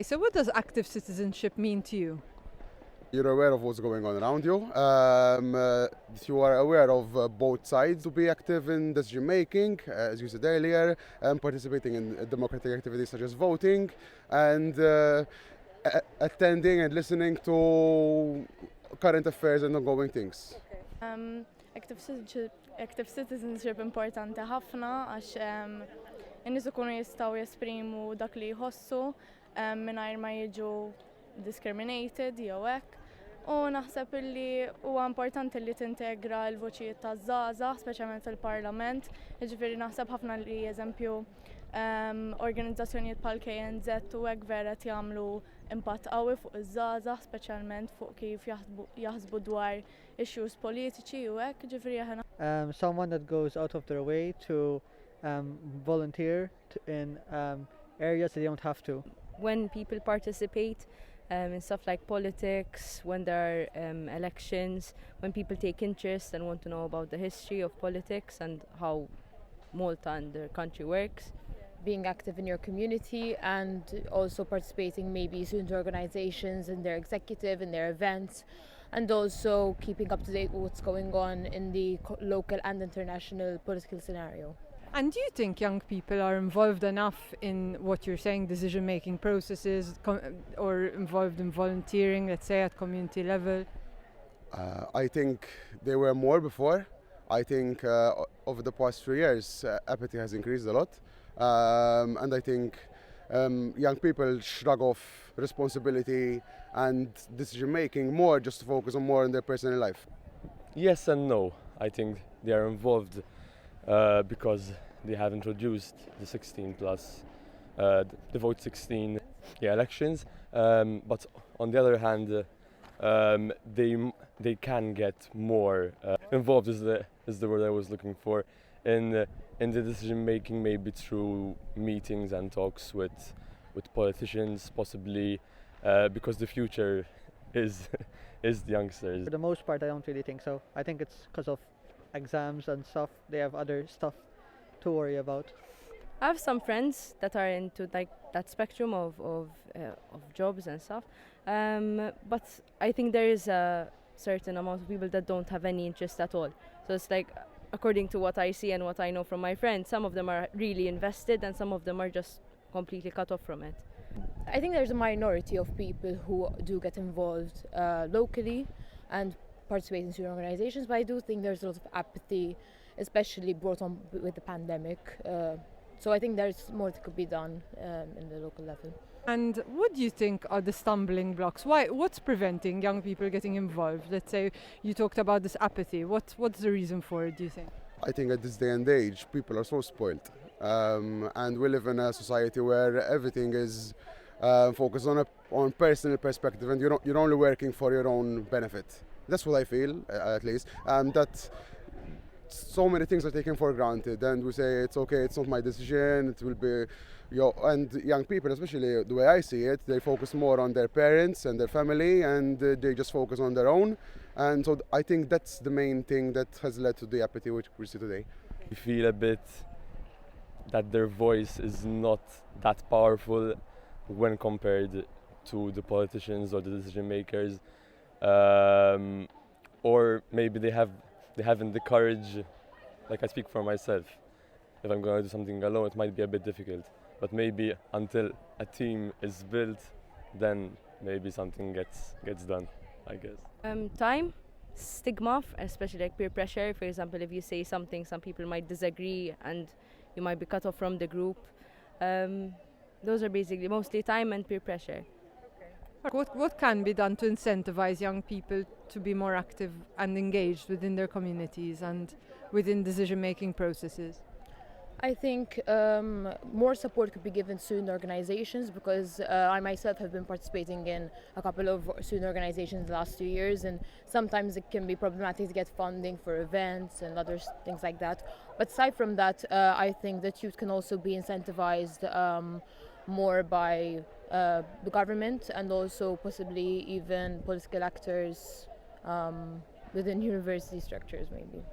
So what does active citizenship mean to you? You're aware of what's going on around you. You are aware of both sides. To be active in decision making, as you said earlier, participating in democratic activities such as voting, and attending and listening to current affairs and ongoing things. Active citizenship importanti ħafna għax in-nies ikunu jistgħu jesprimu dak li jħossu mingħajr ma jiġu discriminated jew hekk. U naħseb illi huwa importanti li tintegra l-voċijiet taż-żgħażagħ, speċjalment fil-Parlament. Jiġifieri naħseb ħafna li eżempju organizzazzjonijiet bħal KNZ u hekk vera jagħmlu impatt qawwi fuq iż-żgħażagħ, speċjalment fuq kif jaħsbu dwar issues politiċi u hekk, jiġifieri aħna. Someone that goes out of their way to volunteer in areas they don't have to. When people participate in stuff like politics, when there are elections, when people take interest and want to know about the history of politics and how Malta and their country works. Being active in your community and also participating maybe student organizations in their executive, in their events, and also keeping up to date with what's going on in the local and international political scenario. And do you think young people are involved enough in what you're saying, decision-making processes, or involved in volunteering, let's say, at community level? I think they were more before. I think over the past 3 years, apathy has increased a lot. And I think young people shrug off responsibility and decision-making more just to focus on more on their personal life. Yes and no. I think they are involved because they have introduced the 16 plus, the vote 16 elections. But on the other hand, they can get more involved is the word I was looking for in the decision making, maybe through meetings and talks with politicians, possibly because the future is the youngsters. For the most part, I don't really think so. I think it's because of exams and stuff. They have other stuff to worry about. I have some friends that are into like that spectrum of jobs and stuff, but I think there is a certain amount of people that don't have any interest at all. So it's like, according to what I see and what I know from my friends, some of them are really invested and some of them are just completely cut off from it. I think there's a minority of people who do get involved locally and participate in student organizations, but I do think there's a lot of apathy, especially brought on with the pandemic. So I think there's more that could be done in the local level. And what do you think are the stumbling blocks? What's preventing young people getting involved? Let's say you talked about this apathy. What's the reason for it, do you think? I think at this day and age, people are so spoiled. And we live in a society where everything is focused on personal perspective, and you're only working for your own benefit. That's what I feel, at least. That so many things are taken for granted, and we say it's okay, it's not my decision, it will be and young people, especially the way I see it, they focus more on their parents and their family, and they just focus on their own. And so I think that's the main thing that has led to the apathy which we see today. You feel a bit that their voice is not that powerful when compared to the politicians or the decision makers, or maybe they haven't the courage. Like, I speak for myself. If I'm going to do something alone, it might be a bit difficult. But maybe until a team is built, then maybe something gets done, I guess. Time, stigma, especially like peer pressure. For example, if you say something, some people might disagree and you might be cut off from the group. Those are basically mostly time and peer pressure. What can be done to incentivize young people to be more active and engaged within their communities and within decision-making processes? I think more support could be given to student organizations, because I myself have been participating in a couple of student organizations the last 2 years, and sometimes it can be problematic to get funding for events and other things like that. But aside from that, I think that youth can also be incentivized more by the government and also possibly even political actors within university structures maybe.